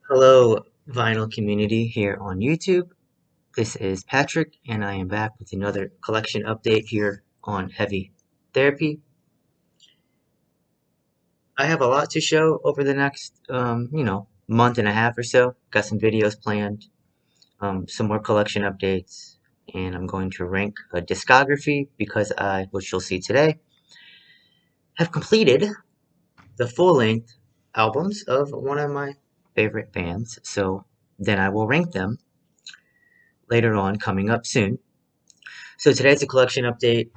Hello, vinyl community here on YouTube. This is Patrick, and I am back with another collection update here on Heavy Therapy. I have a lot to show over the next, month and a half or so. Got some videos planned, some more collection updates, and I'm going to rank a discography because which you'll see today, have completed the full-length albums of one of my favorite bands. So then I will rank them later on, coming up soon. So today's a collection update.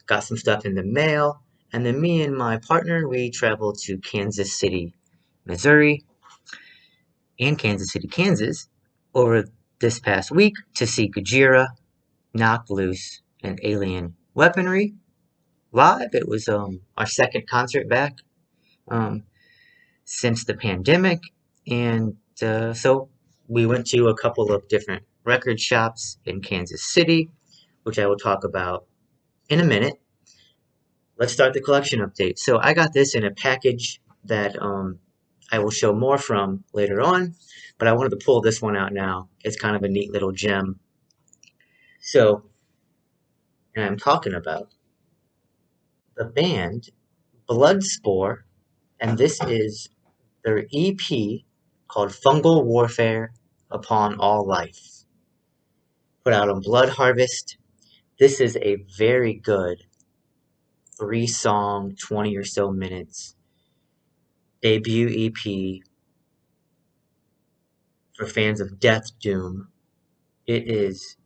Got some stuff in the mail, and then me and my partner we traveled to Kansas City, Missouri, and Kansas City, Kansas, over this past week to see Gojira, Knocked Loose, and Alien Weaponry live. It was our second concert back um, since the pandemic, and so we went to a couple of different record shops in Kansas City, which I will talk about in a minute. Let's start the collection update. So I got this in a package that I will show more from later on, but I wanted to pull this one out now. It's kind of a neat little gem. So, and I'm talking about the band Bloodspore, and this is their EP called Fungal Warfare Upon All Life, put out on Blood Harvest. This is a very good 3-song, 20 or so minutes debut EP for fans of Death Doom. It is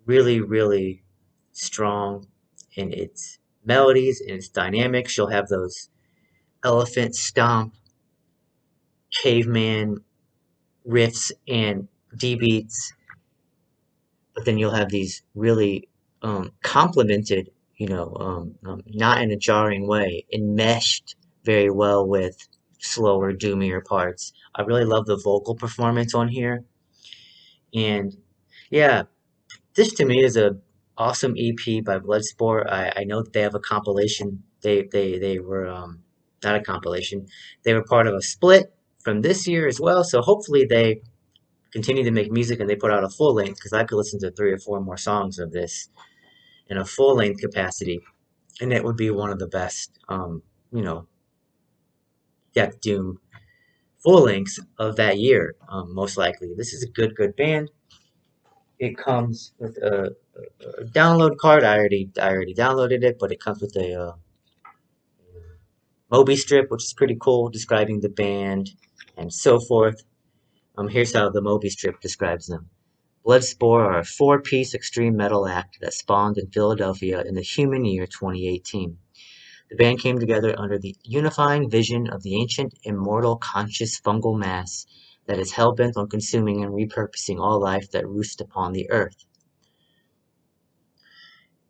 really, really strong in its melodies and its dynamics. You'll have those elephant stomp, caveman riffs and D beats, but then you'll have these really complemented, not in a jarring way, enmeshed very well with slower, doomier parts. I really love the vocal performance on here, and yeah, this to me is a awesome EP by Bloodsport. I know that they have a compilation. They were not a compilation. They were part of a split from this year as well. So hopefully they continue to make music and they put out a full length because I could listen to 3 or 4 more songs of this in a full length capacity, and it would be one of the best, Death Doom full lengths of that year, most likely. This is a good band. It comes with a download card. I already downloaded it, but it comes with a Moby strip, which is pretty cool, describing the band and so forth. Here's how the Moby strip describes them. Bloodsport are a 4-piece extreme metal act that spawned in Philadelphia in the human year 2018. The band came together under the unifying vision of the ancient, immortal, conscious fungal mass that is hell-bent on consuming and repurposing all life that roosts upon the earth.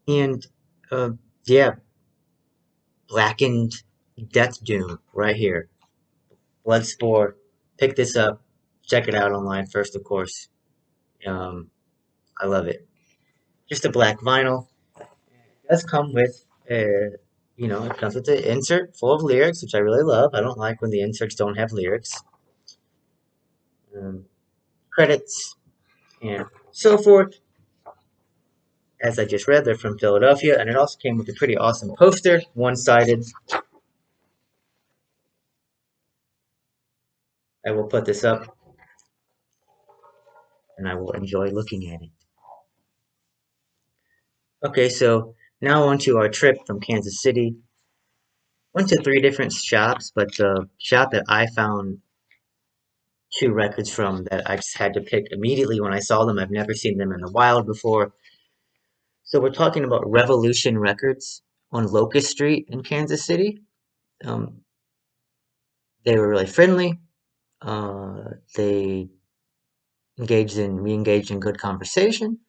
And uh, yeah, blackened Death Doom right here. Bloodsport. Pick this up. Check it out online first, of course. Um, I love it. Just a black vinyl. It does come with it comes with the insert full of lyrics, which I really love. I don't like when the inserts don't have lyrics. Um, Credits and so forth. As I just read, they're from Philadelphia, and it also came with a pretty awesome poster, one-sided. I will put this up, and I will enjoy looking at it. Okay, so now on to our trip from Kansas City. Went to 3 different shops, but the shop that I found 2 records from that I just had to pick immediately when I saw them. I've never seen them in the wild before. So we're talking about Revolution Records on Locust Street in Kansas City. Um, they were really friendly. They we engaged in good conversation.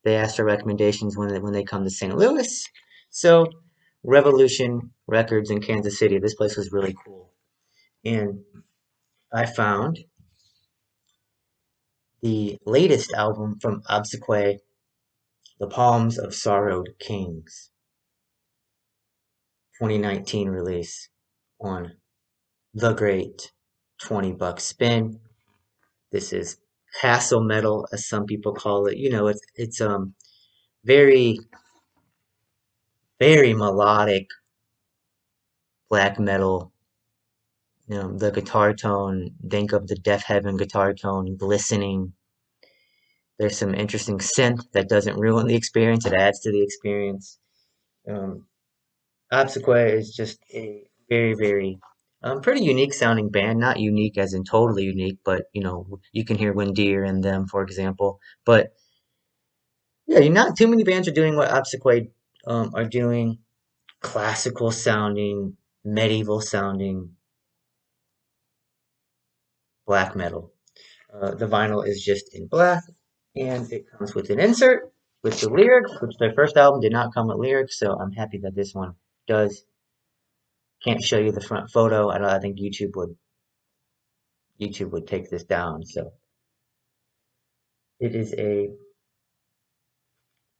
They asked for recommendations when they come to St. Louis. So Revolution Records in Kansas City. This place was really cool, and I found the latest album from Obseque, The Palms of Sorrowed Kings, 2019 release on the great $20 spin. This is hassle metal, as some people call it. You know, it's very very melodic black metal. You know, the guitar tone, think of the Death Heaven guitar tone, glistening. There's some interesting synth that doesn't ruin the experience, it adds to the experience. Um, Obseque is just a very pretty unique sounding band. Not unique as in totally unique, but you know, you can hear Windeer in them, for example. But yeah, not too many bands are doing what Obseque are doing. Classical sounding, medieval sounding black metal. The vinyl is just in black, and it comes with an insert with the lyrics, which their first album did not come with lyrics, so I'm happy that this one does. Can't show you the front photo. I think YouTube would take this down. So it is a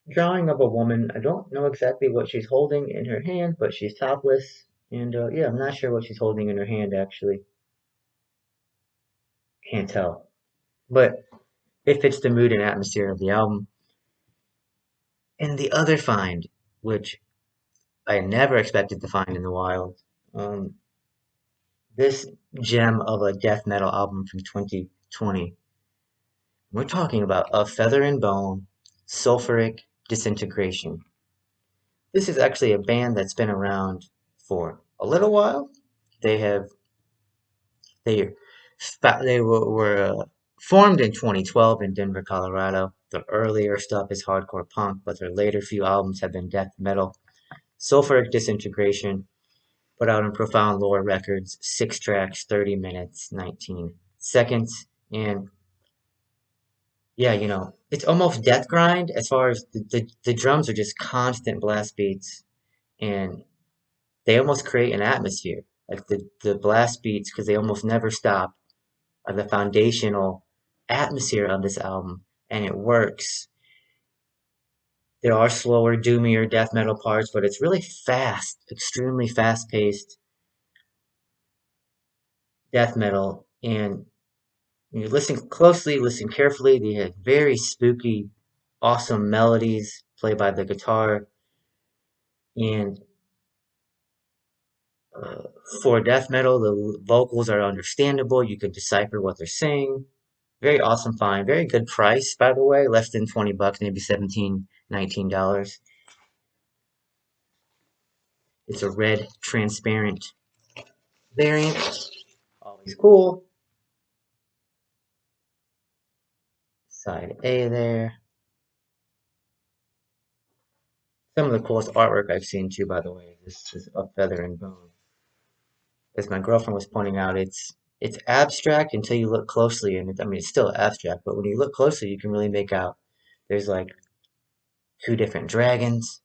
drawing of a woman. I don't know exactly what she's holding in her hand, but she's topless. And yeah, I'm not sure what she's holding in her hand actually. Can't tell. But it fits the mood and atmosphere of the album. And the other find, which I never expected to find in the wild, um, this gem of a death metal album from 2020. We're talking about A Feather and Bone, Sulfuric Disintegration. This is actually a band that's been around for a little while. They have they were formed in 2012 in Denver, Colorado. The earlier stuff is hardcore punk, but their later few albums have been death metal. Sulfuric Disintegration put out on Profound Lore Records, 6 tracks, 30 minutes, 19 seconds, and yeah, you know, it's almost death grind as far as the drums are just constant blast beats, and they almost create an atmosphere. Like the blast beats, because they almost never stop, are the foundational atmosphere of this album, and it works. There are slower, doomier death metal parts, but it's really fast, extremely fast paced death metal. And when you listen closely, listen carefully, they have very spooky, awesome melodies played by the guitar. And uh, for death metal, the vocals are understandable. You can decipher what they're saying. Very awesome find. Very good price, by the way. Less than $20, maybe 17, $19. It's a red, transparent variant. Always cool. Side A there. Some of the coolest artwork I've seen too, by the way. This is A Feather and Bone. As my girlfriend was pointing out, it's abstract until you look closely, and I mean it's still abstract, but when you look closely, you can really make out there's like two different dragons.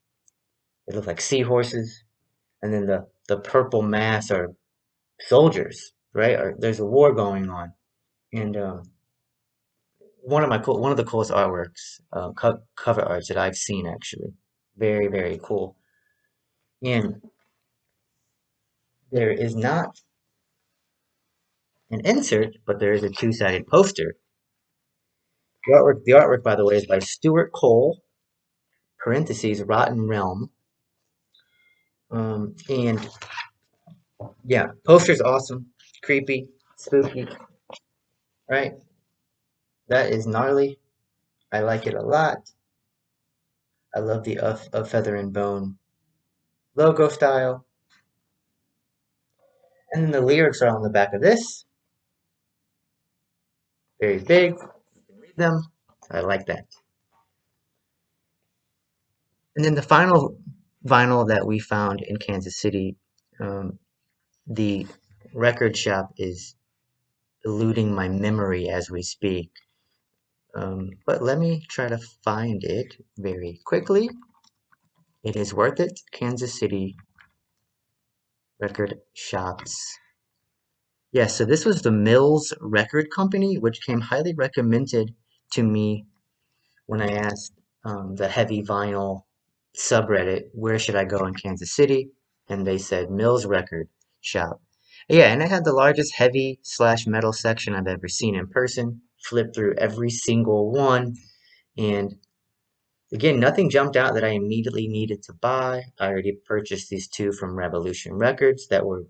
They look like seahorses, and then the purple mass are soldiers, right? Or there's a war going on, and one of the coolest artworks, cover arts that I've seen actually, very cool. And there is not an insert, but there is a two-sided poster. The artwork, by the way, is by Stuart Cole, parentheses Rotten Realm. And yeah, poster's awesome, creepy, spooky, right? That is gnarly. I like it a lot. I love the of Feather and Bone logo style. And then the lyrics are on the back of this. Very big. You can read them. I like that. And then the final vinyl that we found in Kansas City, the record shop is eluding my memory as we speak. But let me try to find it very quickly. It is worth it. Kansas City record shops. Yes, so this was the Mills Record Company, which came highly recommended to me when I asked the heavy vinyl subreddit, where should I go in Kansas City? And they said Mills Record Shop. Yeah, and it had the largest heavy slash metal section I've ever seen in person. Flipped through every single one, and again, nothing jumped out that I immediately needed to buy. I already purchased these two from Revolution Records that were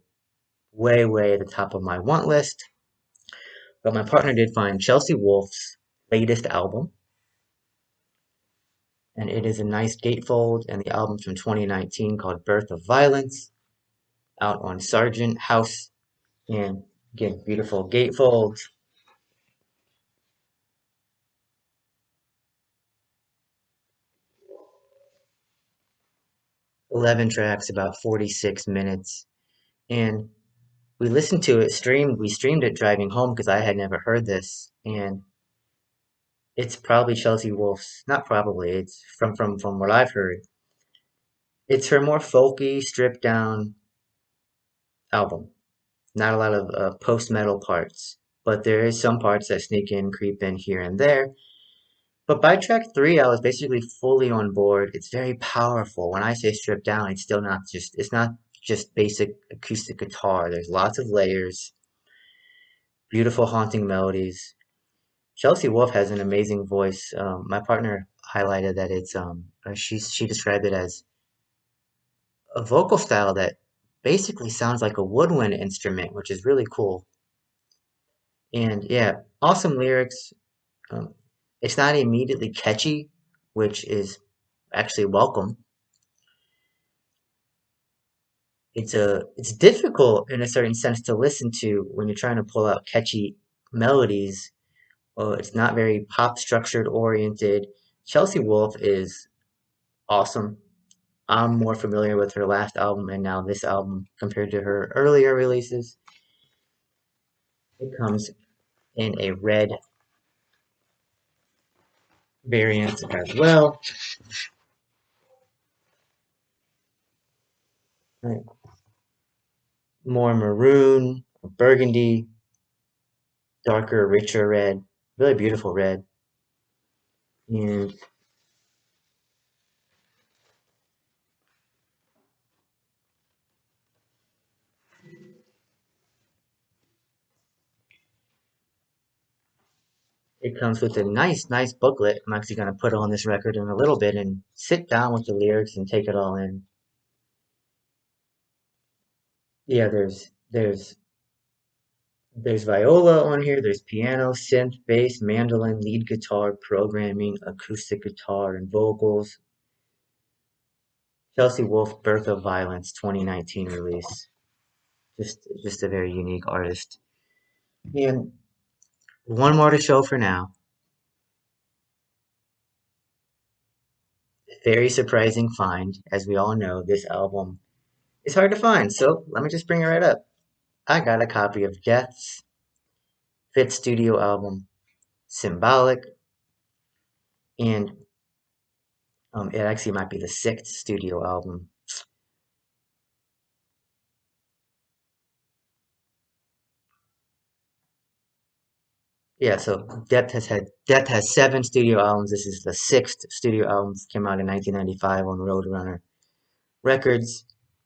way, way at the top of my want list. But my partner did find Chelsea Wolfe's latest album, and it is a nice gatefold, and the album's from 2019 called Birth of Violence, out on Sargent House. And again, beautiful gatefold. 11 tracks, about 46 minutes. And we listened to it we streamed it driving home because I had never heard this. And it's probably Chelsea Wolfe's, not probably, it's from what I've heard. It's her more folky, stripped down album. Not a lot of post metal parts, but there is some parts that sneak in, creep in here and there. But by track three, I was basically fully on board. It's very powerful. When I say stripped down, it's not just basic acoustic guitar. There's lots of layers, beautiful haunting melodies. Chelsea Wolfe has an amazing voice. My partner highlighted that she described it as a vocal style that basically sounds like a woodwind instrument, which is really cool. And yeah, awesome lyrics. Um, it's not immediately catchy, which is actually welcome. It's difficult in a certain sense to listen to when you're trying to pull out catchy melodies. It's not very pop structured oriented. Chelsea Wolfe is awesome. I'm more familiar with her last album and now this album compared to her earlier releases. It comes in a red variant as well. Right. More maroon, burgundy, darker, richer red. Really beautiful red. And it comes with a nice, nice booklet. I'm actually going to put on this record in a little bit and sit down with the lyrics and take it all in. Yeah, there's viola on here, there's piano, synth, bass, mandolin, lead guitar, programming, acoustic guitar, and vocals. Chelsea Wolfe, Birth of Violence, 2019 release. Just a very unique artist. And one more to show for now. Very surprising find. As we all know, this album is hard to find, so let me just bring it right up. I got a copy of Death's fifth studio album, Symbolic, and it actually might be the sixth studio album. Yeah, so Death has seven studio albums. This is the sixth studio album. Came out in 1995 on Roadrunner Records.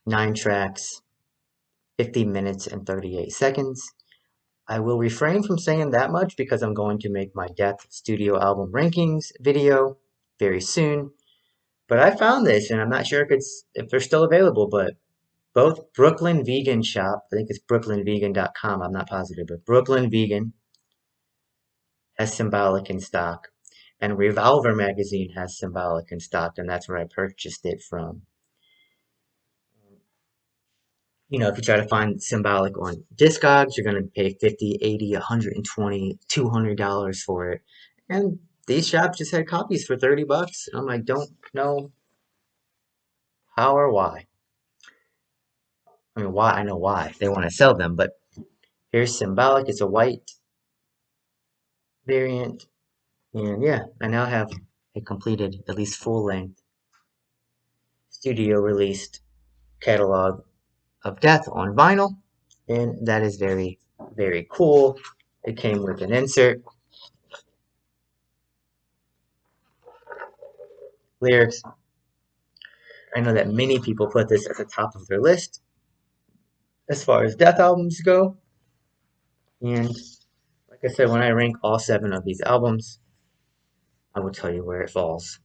9 tracks, 50 minutes and 38 seconds. I will refrain from saying that much because I'm going to make my Death studio album rankings video very soon. But I found this, and I'm not sure if they're still available, but both Brooklyn Vegan Shop, I think it's brooklynvegan.com, I'm not positive, but Brooklyn Vegan has Symbolic in stock. And Revolver Magazine has Symbolic in stock, and that's where I purchased it from. If you try to find Symbolic on Discogs, you're going to pay 50, 80, 120, $200 for it. And these shops just had copies for 30 bucks. I'm like, don't know how or why. I mean, why? I know why. They want to sell them, but here's Symbolic. It's a white variant. And yeah, I now have a completed, at least full length, studio released catalog of Death on vinyl. And that is very, very cool. It came with an insert, lyrics. I know that many people put this at the top of their list. as far as death albums go. And like I said, when I rank all 7 of these albums, I will tell you where it falls.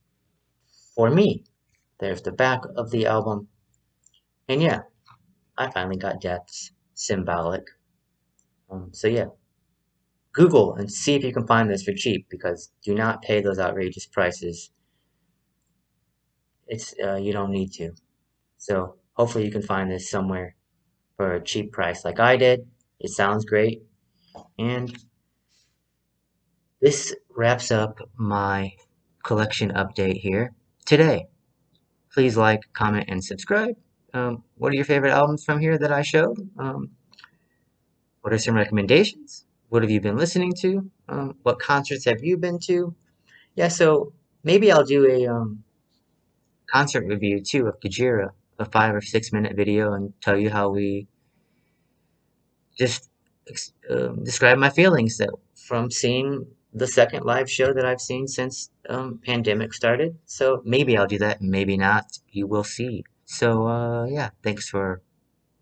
For me, there's the back of the album. And yeah, I finally got deaths symbolic. So yeah, Google and see if you can find this for cheap because do not pay those outrageous prices. It's you don't need to. So hopefully you can find this somewhere for a cheap price like I did. It sounds great. And this wraps up my collection update here today. Please like, comment, and subscribe. What are your favorite albums from here that I showed? What are some recommendations? What have you been listening to? What concerts have you been to? Yeah, so maybe I'll do a concert review too of Gajira, a 5 or 6 minute video, and tell you how we just describe my feelings that from seeing the second live show that I've seen since pandemic started. So maybe I'll do that, maybe not. You will see. So yeah, thanks for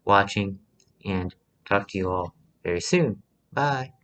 watching, and talk to you all very soon. Bye.